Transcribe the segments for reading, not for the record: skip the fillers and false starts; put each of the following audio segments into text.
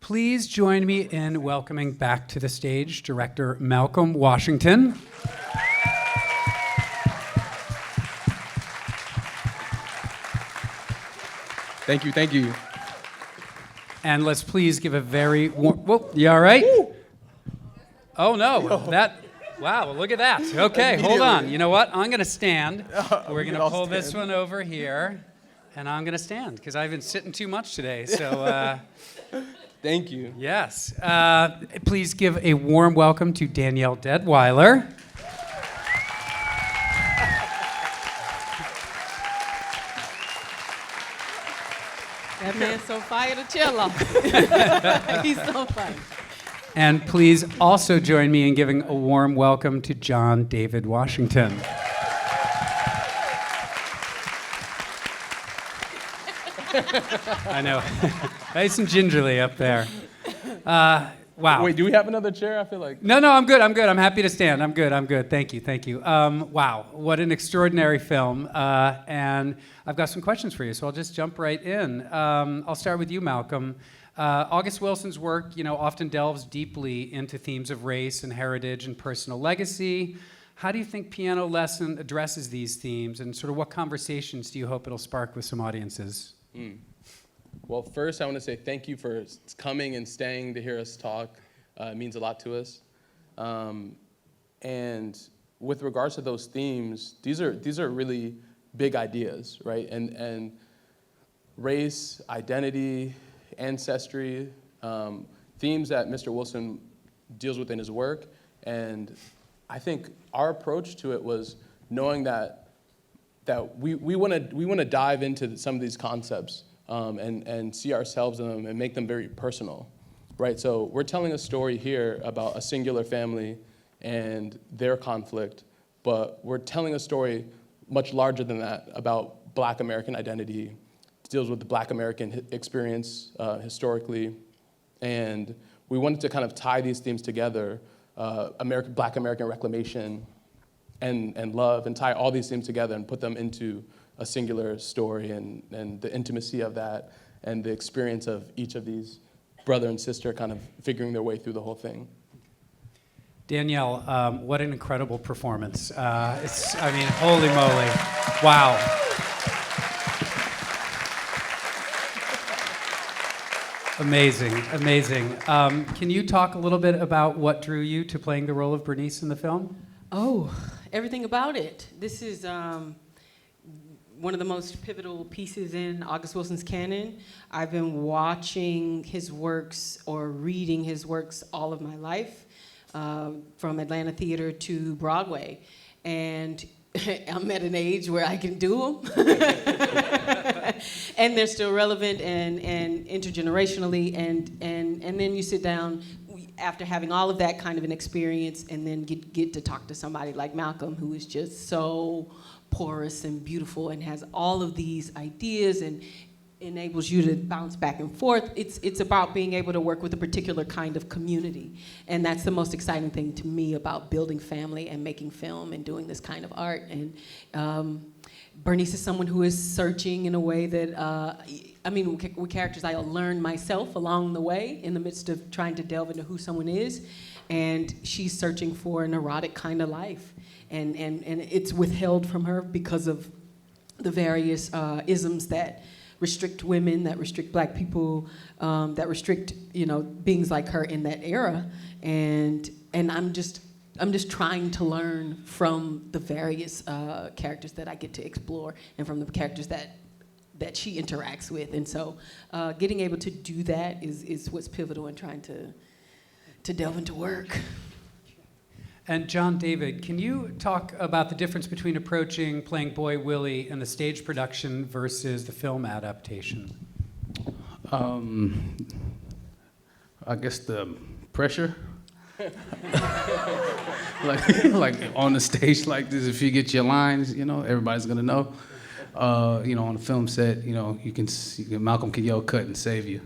Please join me in welcoming back to the stage director Malcolm Washington. Thank you, thank you. And let's please give a very warm, whoa, you all right? Woo. Oh no, wow, look at that. Okay, hold on. You know what? I'm gonna stand. We're gonna pull this one over here, and I'm gonna stand, because I've been sitting too much today, so. Thank you. Yes. Please give a warm welcome to Danielle Deadwyler. That man's so fire to chill off. He's so fire. And please also join me in giving a warm welcome to John David Washington. I know. Nice and gingerly up there. Wow. Wait, do we have another chair? I feel like... No, I'm good. I'm happy to stand. I'm good. Thank you. Wow, what an extraordinary film. And I've got some questions for you, so I'll just jump right in. I'll start with you, Malcolm. August Wilson's work, often delves deeply into themes of race and heritage and personal legacy. How do you think Piano Lesson addresses these themes, and sort of what conversations do you hope it'll spark with some audiences? Well, first, I want to say thank you for coming and staying to hear us talk. It means a lot to us. And with regards to those themes, these are really big ideas, right? And race, identity, ancestry, themes that Mr. Wilson deals with in his work. And I think our approach to it was knowing that we want to dive into some of these concepts and see ourselves in them and make them very personal, right? So we're telling a story here about a singular family and their conflict, but we're telling a story much larger than that about Black American identity. It deals with the Black American experience historically, and we wanted to kind of tie these themes together, Black American reclamation, and love, and tie all these themes together and put them into a singular story, and the intimacy of that and the experience of each of these brother and sister kind of figuring their way through the whole thing. Danielle, what an incredible performance. Holy moly. Wow. Amazing. Can you talk a little bit about what drew you to playing the role of Berniece in the film? Oh, everything about it. This is one of the most pivotal pieces in August Wilson's canon. I've been watching his works or reading his works all of my life, from Atlanta theater to Broadway. And I'm at an age where I can do them. And they're still relevant and intergenerationally. And then you sit down after having all of that kind of an experience, and then get to talk to somebody like Malcolm, who is just so porous and beautiful and has all of these ideas and enables you to bounce back and forth. It's about being able to work with a particular kind of community. And that's the most exciting thing to me about building family and making film and doing this kind of art. And Berniece is someone who is searching in a way that, with characters I learned myself along the way in the midst of trying to delve into who someone is. And she's searching for an erotic kind of life. And it's withheld from her because of the various isms that restrict women, that restrict Black people, that restrict beings like her in that era. And I'm just trying to learn from the various characters that I get to explore and from the characters that she interacts with. And so getting able to do that is what's pivotal in trying to delve into work. And John David, can you talk about the difference between approaching playing Boy Willie in the stage production versus the film adaptation? I guess the pressure. like on the stage like this, if you get your lines, everybody's gonna know. On a film set, you can see, Malcolm can yell cut and save you.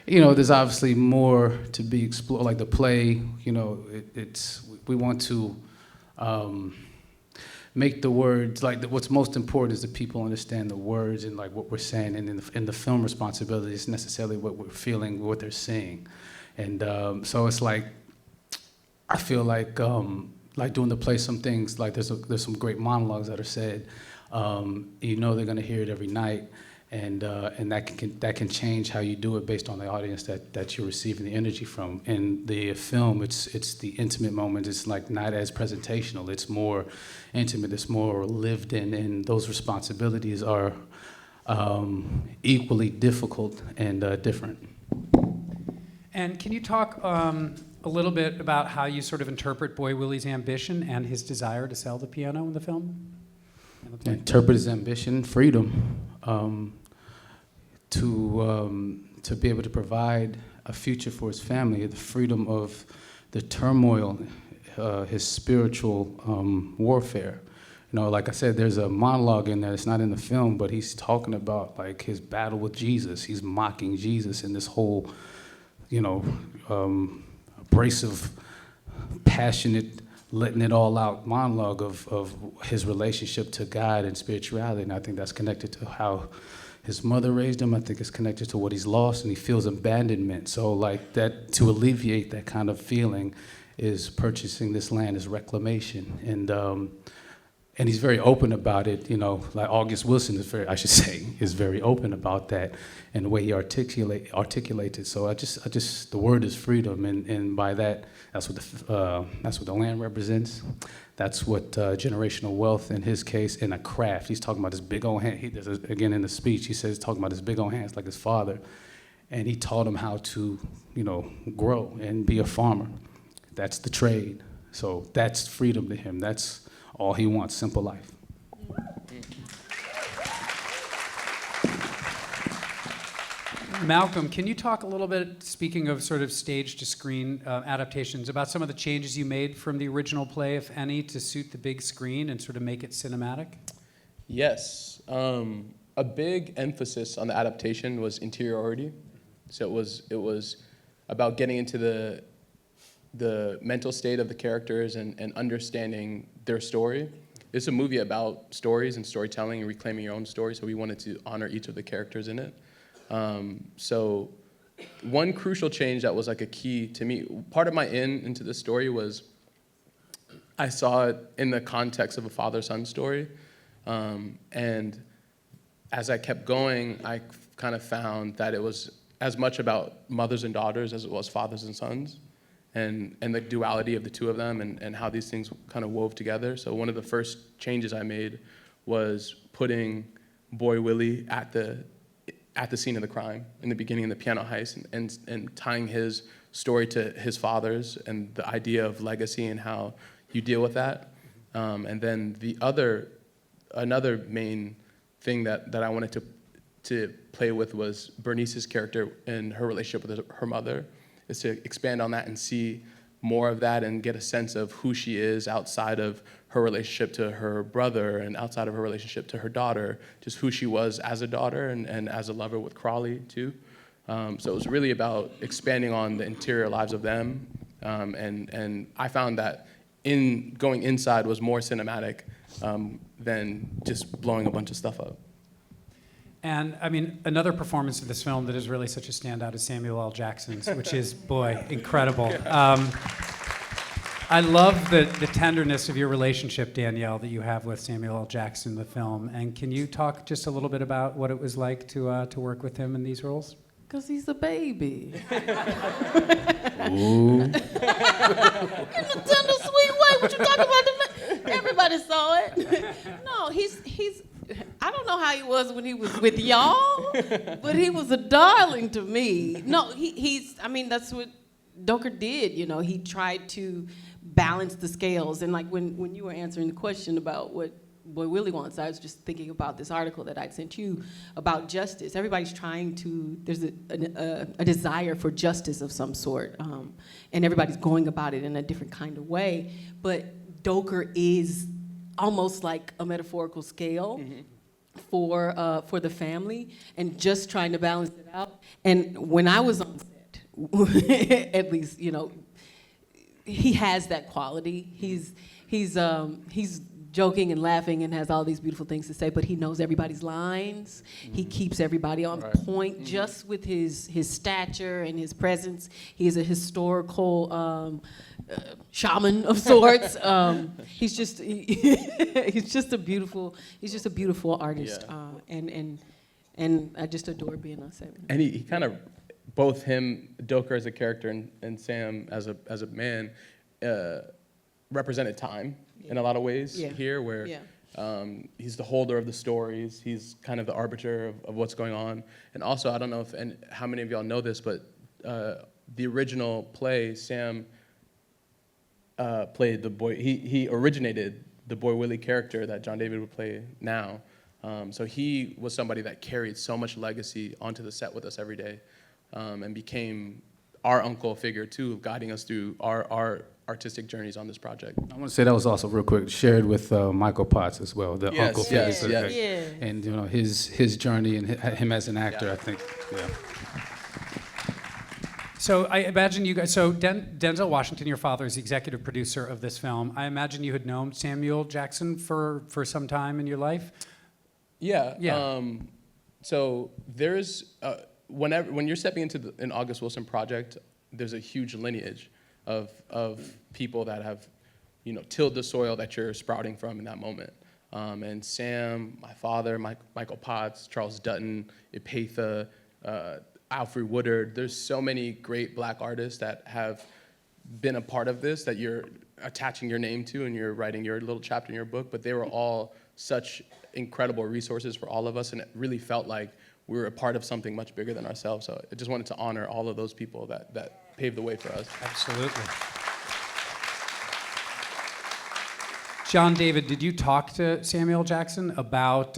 There's obviously more to be explored, like the play. We want to make the words, like what's most important is that people understand the words and like what we're saying, and in the film responsibility is necessarily what we're feeling, what they're saying. And so it's like, I feel like doing the play, some things, like there's some great monologues that are said. You know they're gonna hear it every night, and that can change how you do it based on the audience that you're receiving the energy from. In the film, it's the intimate moments. It's like not as presentational. It's more intimate. It's more lived in, and those responsibilities are equally difficult and different. And can you talk a little bit about how you sort of interpret Boy Willie's ambition and his desire to sell the piano in the film? Interpret his ambition, freedom, to be able to provide a future for his family, the freedom of the turmoil, his spiritual warfare. You know, like I said, there's a monologue in there. It's not in the film, but he's talking about like his battle with Jesus. He's mocking Jesus in this whole, abrasive, passionate, letting it all out monologue of his relationship to God and spirituality. And I think that's connected to how his mother raised him. I think it's connected to what he's lost, and he feels abandonment. So like that, to alleviate that kind of feeling is purchasing this land, is reclamation. And he's very open about it, like August Wilson is very open about that, and the way he articulates it. So the word is freedom, and by that, that's what the land represents. That's what generational wealth in his case, in a craft. He's talking about his big old hand. He does it again in the speech. He says, talking about his big old hands like his father, and he taught him how to, grow and be a farmer. That's the trade. So that's freedom to him. That's all he wants, simple life. Malcolm, can you talk a little bit, speaking of sort of stage to screen adaptations, about some of the changes you made from the original play, if any, to suit the big screen and sort of make it cinematic? Yes. A big emphasis on the adaptation was interiority. So it was about getting into the mental state of the characters and understanding their story. It's a movie about stories and storytelling and reclaiming your own story, so we wanted to honor each of the characters in it. So one crucial change that was like a key to me, part of my into the story was I saw it in the context of a father-son story. And as I kept going, I kind of found that it was as much about mothers and daughters as it was fathers and sons, and the duality of the two of them, and how these things kind of wove together. So one of the first changes I made was putting Boy Willie at the scene of the crime in the beginning of the piano heist, and tying his story to his father's and the idea of legacy and how you deal with that. And then another main thing that I wanted to play with was Bernice's character and her relationship with her mother, is to expand on that and see more of that and get a sense of who she is outside of her relationship to her brother and outside of her relationship to her daughter, just who she was as a daughter and as a lover with Crawley too. So it was really about expanding on the interior lives of them. And I found that going inside was more cinematic than just blowing a bunch of stuff up. And I mean, another performance of this film that is really such a standout is Samuel L. Jackson's, which is, boy, incredible. I love the tenderness of your relationship, Danielle, that you have with Samuel L. Jackson in the film. And can you talk just a little bit about what it was like to work with him in these roles? Because he's a baby. Ooh. In a tender, sweet way. What you talking about? Everybody saw it. No, he's. I don't know how he was when he was with y'all, but he was a darling to me. No, he's. I mean, that's what Doker did. He tried to balance the scales. And like when you were answering the question about what Boy Willie wants, I was just thinking about this article that I'd sent you about justice. Everybody's trying to. There's a desire for justice of some sort, and everybody's going about it in a different kind of way. But Doker is almost like a metaphorical scale. Mm-hmm. For the family, and just trying to balance it out. And when I was on set, at least he has that quality. He's joking and laughing and has all these beautiful things to say, but he knows everybody's lines. He keeps everybody on point just with his stature and his presence. He is a historical shaman of sorts. He's just a beautiful artist, and I just adore being on set. And he kind of, both him, Doker as a character, and Sam as a man, represented time in a lot of ways here, where he's the holder of the stories. He's kind of the arbiter of what's going on. And also, I don't know how many of y'all know this, but the original play, Sam played the boy. He originated the boy Willie character that John David would play now. So he was somebody that carried so much legacy onto the set with us every day, and became our uncle figure too, guiding us through our artistic journeys on this project. I want to say that was also real quick shared with Michael Potts as well, the uncle figure. Yes. And you know his journey and him as an actor, I think. Yeah. So I imagine you guys. So Denzel Washington, your father, is the executive producer of this film. I imagine you had known Samuel Jackson for some time in your life. Yeah. Yeah. So there's when you're stepping into an August Wilson project, there's a huge lineage of people that have, tilled the soil that you're sprouting from in that moment. And Sam, my father, Michael Potts, Charles Dutton, Ipatha, Alfred Woodard. There's so many great black artists that have been a part of this that you're attaching your name to, and you're writing your little chapter in your book. But they were all such incredible resources for all of us, and it really felt like we were a part of something much bigger than ourselves. So I just wanted to honor all of those people that paved the way for us. Absolutely. John David, did you talk to Samuel Jackson about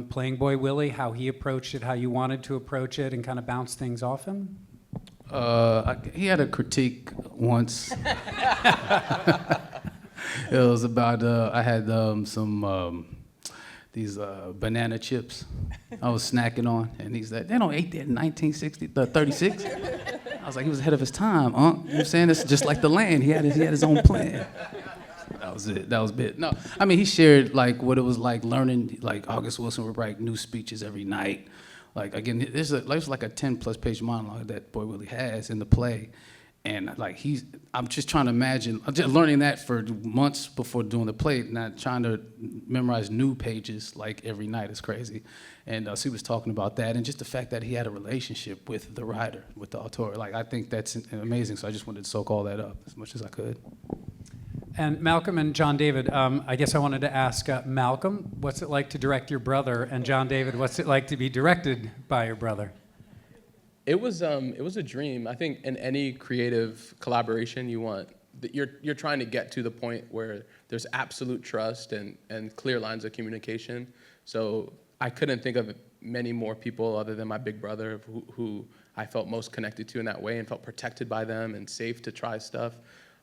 playing Boy Willie, how he approached it, how you wanted to approach it, and kind of bounce things off him? He had a critique once. It was about I had these banana chips I was snacking on, and he's like, "They don't ate that in 1936." I was like, he was ahead of his time, huh? You know what I'm saying? It's just like the land. He had his own plan. That was it. That was it. No, I mean, he shared like what it was like learning. Like August Wilson would write new speeches every night. Like again, there's like a 10+ page monologue that Boy Willie has in the play, and like I'm just trying to imagine. I'm just learning that for months before doing the play, not trying to memorize new pages like every night is crazy. And so he was talking about that, and just the fact that he had a relationship with the writer, with the auteur. Like I think that's amazing. So I just wanted to soak all that up as much as I could. And Malcolm and John David, I guess I wanted to ask Malcolm, what's it like to direct your brother? And John David, what's it like to be directed by your brother? It was a dream. I think in any creative collaboration, you're trying to get to the point where there's absolute trust and clear lines of communication. So I couldn't think of many more people other than my big brother who I felt most connected to in that way and felt protected by them and safe to try stuff.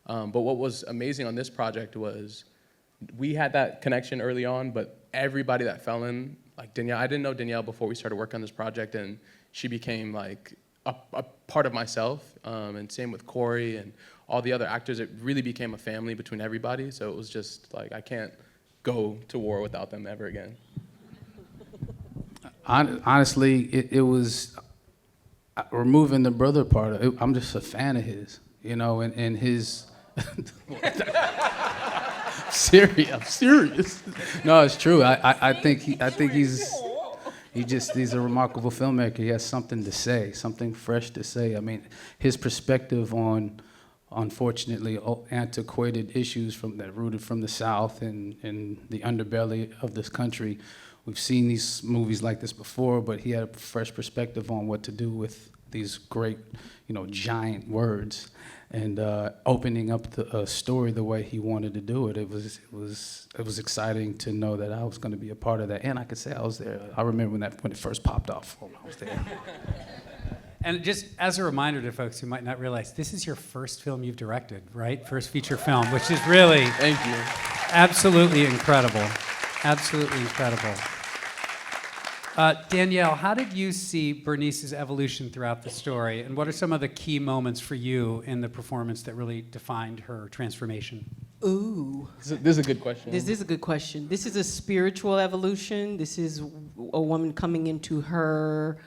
But what was amazing on this project was we had that connection early on, but everybody that fell in, like Danielle, I didn't know Danielle before we started working on this project, and she became like a part of myself, and same with Corey and all the other actors. It really became a family between everybody, so it was just like I can't go to war without them ever again. Honestly, it was removing the brother part. I'm just a fan of his, and his. I'm serious. No, it's true. I think he's a remarkable filmmaker. He has something to say, something fresh to say. I mean, his perspective on, unfortunately, antiquated issues rooted from the South and the underbelly of this country. We've seen these movies like this before, but he had a fresh perspective on what to do with these great, giant words, and opening up the story the way he wanted to do it. It was exciting to know that I was going to be a part of that, and I could say I was there. I remember when it first popped off. I was there. And just as a reminder to folks who might not realize, this is your first film you've directed, right? First feature film, which is really Thank you. Absolutely incredible. Absolutely incredible. Danielle, how did you see Bernice's evolution throughout the story, and what are some of the key moments for you in the performance that really defined her transformation? Ooh. This is a good question. This is a good question. This is a spiritual evolution. This is a woman coming into her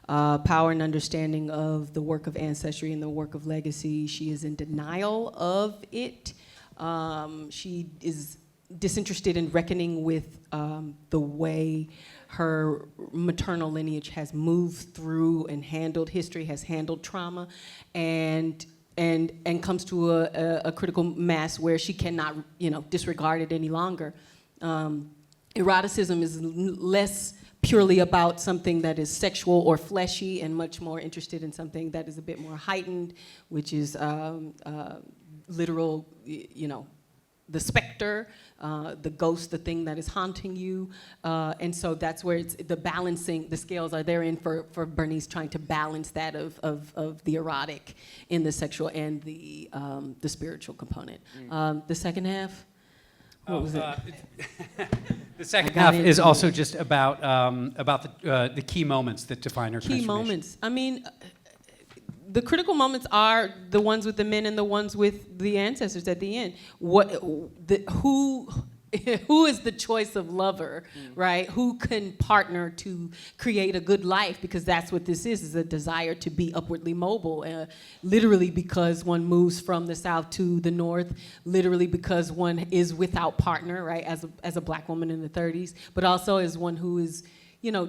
power and understanding of the work of ancestry and the work of legacy. She is in denial of it. She is disinterested in reckoning with the way her maternal lineage has moved through and handled history, has handled trauma, and comes to a critical mass where she cannot, disregard it any longer. Eroticism is less purely about something that is sexual or fleshy, and much more interested in something that is a bit more heightened, which is literal, the specter, the ghost, the thing that is haunting you. And so that's where it's the balancing, the scales are therein for Berniece, trying to balance that of the erotic in the sexual and the spiritual component. The second half, what was it? The second half is also just about the key moments that define her Key transformation. moments. I mean, the critical moments are the ones with the men and the ones with the ancestors at the end. Who is the choice of lover, right? Who can partner to create a good life? Because that's what this is a desire to be upwardly mobile, literally because one moves from the south to the north, literally because one is without partner, right, as a black woman in the 30s, but also as one who is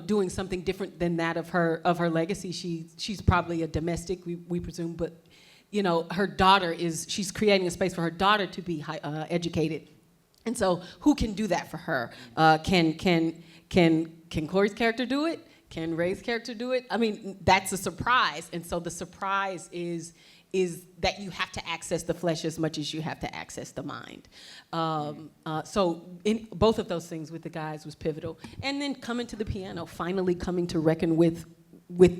doing something different than that of her legacy. She's probably a domestic, we presume, but her daughter she's creating a space for her daughter to be educated. And so who can do that for her? Can Corey's character do it? Can Ray's character do it? I mean, that's a surprise. And so the surprise is that you have to access the flesh as much as you have to access the mind. So in both of those things with the guys was pivotal. And then coming to the piano, finally coming to reckon with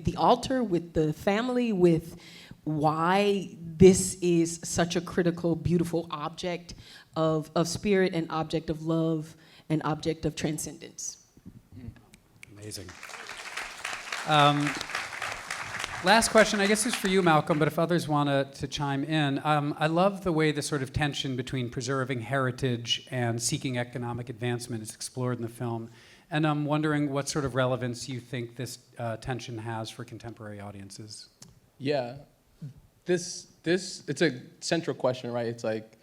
the altar, with the family, with why this is such a critical, beautiful object of spirit and object of love and object of transcendence. Amazing. Last question, I guess, is for you, Malcolm, but if others want to chime in. I love the way the sort of tension between preserving heritage and seeking economic advancement is explored in the film. And I'm wondering what sort of relevance you think this tension has for contemporary audiences. Yeah, it's a central question, right? It's like,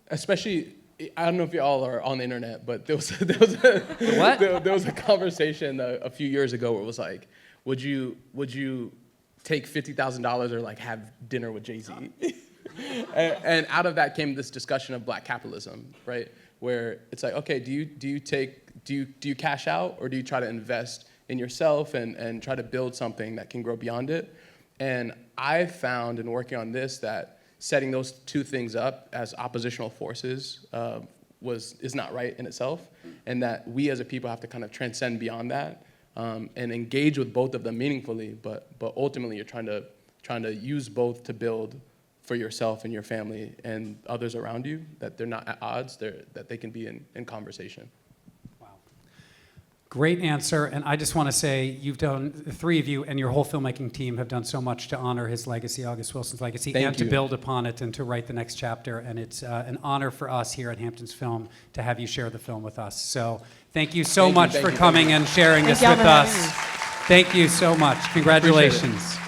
especially, I don't know if y'all are on the internet, but there was a conversation a few years ago where it was like, would you take $50,000 or like have dinner with Jay-Z? and out of that came this discussion of black capitalism, right? Where it's like, okay, do you cash out, or do you try to invest in yourself and try to build something that can grow beyond it? And I found in working on this that setting those two things up as oppositional forces is not right in itself, and that we as a people have to kind of transcend beyond that and engage with both of them meaningfully. But ultimately, you're trying to use both to build for yourself and your family and others around you. That they're not at odds. That they can be in conversation. Great answer, and I just want to say the three of you and your whole filmmaking team have done so much to honor his legacy, August Wilson's legacy, Thank to you. build upon it and to write the next chapter, and it's an honor for us here at Hamptons Film to have you share the film with us. So thank you so much for coming and sharing this with us. Thank you so much. Congratulations.